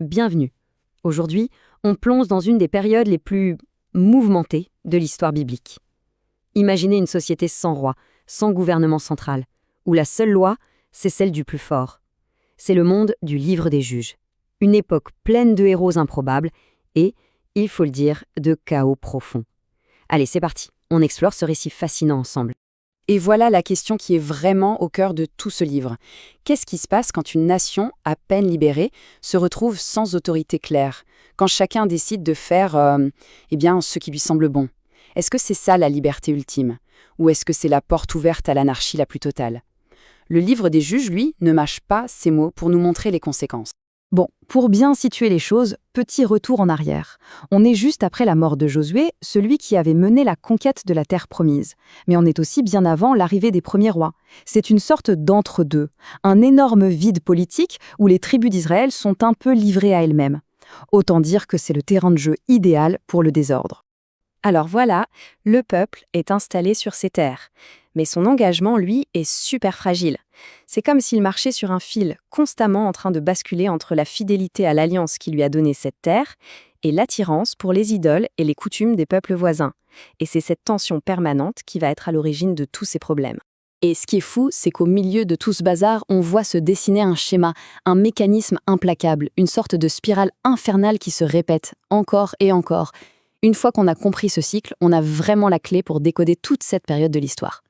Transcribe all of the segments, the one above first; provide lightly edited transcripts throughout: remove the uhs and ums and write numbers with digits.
Bienvenue. Aujourd'hui, on plonge dans une des périodes les plus mouvementées de l'histoire biblique. Imaginez une société sans roi, sans gouvernement central, où la seule loi, c'est celle du plus fort. C'est le monde du livre des juges. Une époque pleine de héros improbables et, il faut le dire, de chaos profond. Allez, c'est parti, on explore ce récit fascinant ensemble. Et voilà la question qui est vraiment au cœur de tout ce livre. Qu'est-ce qui se passe quand une nation, à peine libérée, se retrouve sans autorité claire? Quand chacun décide de faire ce qui lui semble bon? Est-ce que c'est ça la liberté ultime? Ou est-ce que c'est la porte ouverte à l'anarchie la plus totale? Le livre des juges, lui, ne mâche pas ces mots pour nous montrer les conséquences. Bon, pour bien situer les choses, petit retour en arrière. On est juste après la mort de Josué, celui qui avait mené la conquête de la terre promise. Mais on est aussi bien avant l'arrivée des premiers rois. C'est une sorte d'entre-deux, un énorme vide politique où les tribus d'Israël sont un peu livrées à elles-mêmes. Autant dire que c'est le terrain de jeu idéal pour le désordre. Alors voilà, le peuple est installé sur ses terres. Mais son engagement, lui, est super fragile. C'est comme s'il marchait sur un fil, constamment en train de basculer entre la fidélité à l'alliance qui lui a donné cette terre et l'attirance pour les idoles et les coutumes des peuples voisins. Et c'est cette tension permanente qui va être à l'origine de tous ces problèmes. Et ce qui est fou, c'est qu'au milieu de tout ce bazar, on voit se dessiner un schéma, un mécanisme implacable, une sorte de spirale infernale qui se répète encore et encore. Une fois qu'on a compris ce cycle, on a vraiment la clé pour décoder toute cette période de l'histoire.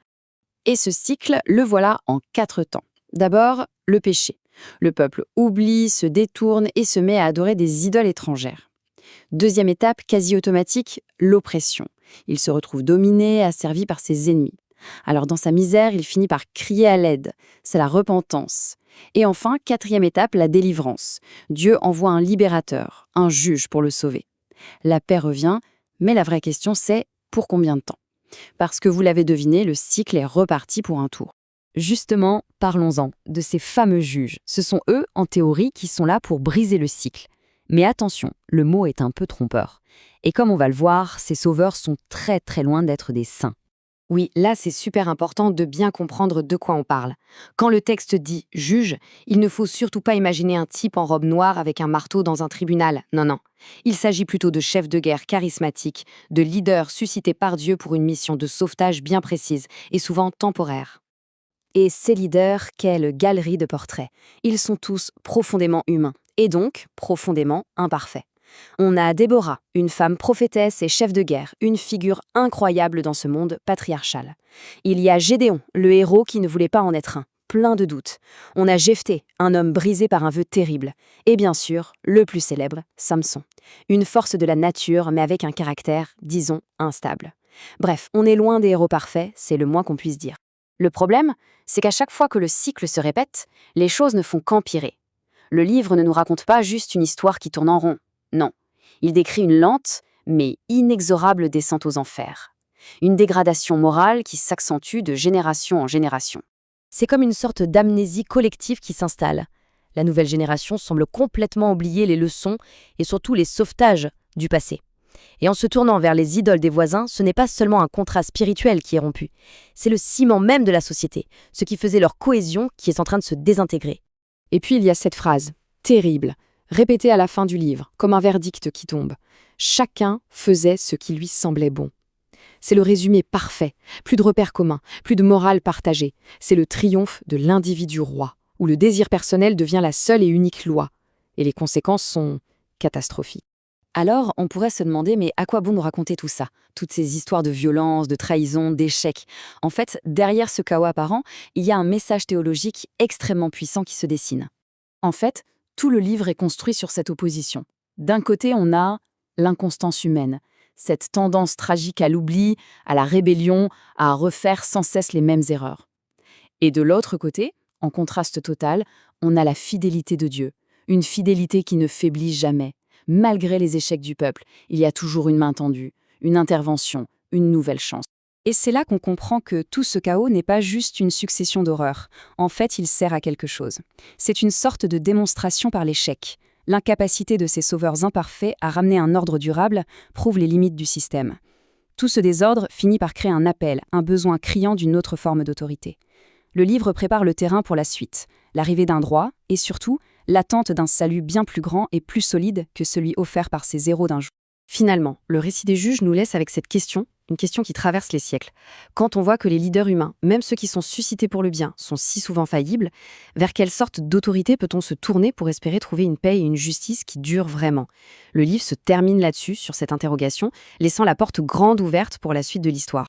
Et ce cycle, le voilà en 4 temps. D'abord, le péché. Le peuple oublie, se détourne et se met à adorer des idoles étrangères. Deuxième étape, quasi automatique, l'oppression. Il se retrouve dominé, asservi par ses ennemis. Alors dans sa misère, il finit par crier à l'aide. C'est la repentance. Et enfin, quatrième étape, la délivrance. Dieu envoie un libérateur, un juge pour le sauver. La paix revient, mais la vraie question c'est pour combien de temps? Parce que vous l'avez deviné, le cycle est reparti pour un tour. Justement, parlons-en de ces fameux juges. Ce sont eux, en théorie, qui sont là pour briser le cycle. Mais attention, le mot est un peu trompeur. Et comme on va le voir, ces sauveurs sont très très loin d'être des saints. Oui, là c'est super important de bien comprendre de quoi on parle. Quand le texte dit « juge », il ne faut surtout pas imaginer un type en robe noire avec un marteau dans un tribunal. Non, non. Il s'agit plutôt de chefs de guerre charismatiques, de leaders suscités par Dieu pour une mission de sauvetage bien précise et souvent temporaire. Et ces leaders, quelle galerie de portraits. Ils sont tous profondément humains et donc profondément imparfaits. On a Déborah, une femme prophétesse et chef de guerre, une figure incroyable dans ce monde patriarcal. Il y a Gédéon, le héros qui ne voulait pas en être un, plein de doutes. On a Jephthé, un homme brisé par un vœu terrible. Et bien sûr, le plus célèbre, Samson. Une force de la nature, mais avec un caractère, disons, instable. Bref, on est loin des héros parfaits, c'est le moins qu'on puisse dire. Le problème, c'est qu'à chaque fois que le cycle se répète, les choses ne font qu'empirer. Le livre ne nous raconte pas juste une histoire qui tourne en rond. Non, il décrit une lente, mais inexorable descente aux enfers. Une dégradation morale qui s'accentue de génération en génération. C'est comme une sorte d'amnésie collective qui s'installe. La nouvelle génération semble complètement oublier les leçons et surtout les sauvetages du passé. Et en se tournant vers les idoles des voisins, ce n'est pas seulement un contrat spirituel qui est rompu. C'est le ciment même de la société, ce qui faisait leur cohésion qui est en train de se désintégrer. Et puis il y a cette phrase, terrible, répétée à la fin du livre, comme un verdict qui tombe. Chacun faisait ce qui lui semblait bon. C'est le résumé parfait. Plus de repères communs, plus de morale partagée. C'est le triomphe de l'individu roi, où le désir personnel devient la seule et unique loi. Et les conséquences sont catastrophiques. Alors, on pourrait se demander, mais à quoi bon nous raconter tout ça? Toutes ces histoires de violence, de trahison, d'échec. En fait, derrière ce chaos apparent, il y a un message théologique extrêmement puissant qui se dessine. En fait, tout le livre est construit sur cette opposition. D'un côté, on a l'inconstance humaine, cette tendance tragique à l'oubli, à la rébellion, à refaire sans cesse les mêmes erreurs. Et de l'autre côté, en contraste total, on a la fidélité de Dieu, une fidélité qui ne faiblit jamais. Malgré les échecs du peuple, il y a toujours une main tendue, une intervention, une nouvelle chance. Et c'est là qu'on comprend que tout ce chaos n'est pas juste une succession d'horreurs. En fait, il sert à quelque chose. C'est une sorte de démonstration par l'échec. L'incapacité de ces sauveurs imparfaits à ramener un ordre durable prouve les limites du système. Tout ce désordre finit par créer un appel, un besoin criant d'une autre forme d'autorité. Le livre prépare le terrain pour la suite, l'arrivée d'un droit et surtout l'attente d'un salut bien plus grand et plus solide que celui offert par ces héros d'un jour. Finalement, le récit des juges nous laisse avec cette question, une question qui traverse les siècles. Quand on voit que les leaders humains, même ceux qui sont suscités pour le bien, sont si souvent faillibles, vers quelle sorte d'autorité peut-on se tourner pour espérer trouver une paix et une justice qui durent vraiment? Le livre se termine là-dessus, sur cette interrogation, laissant la porte grande ouverte pour la suite de l'histoire.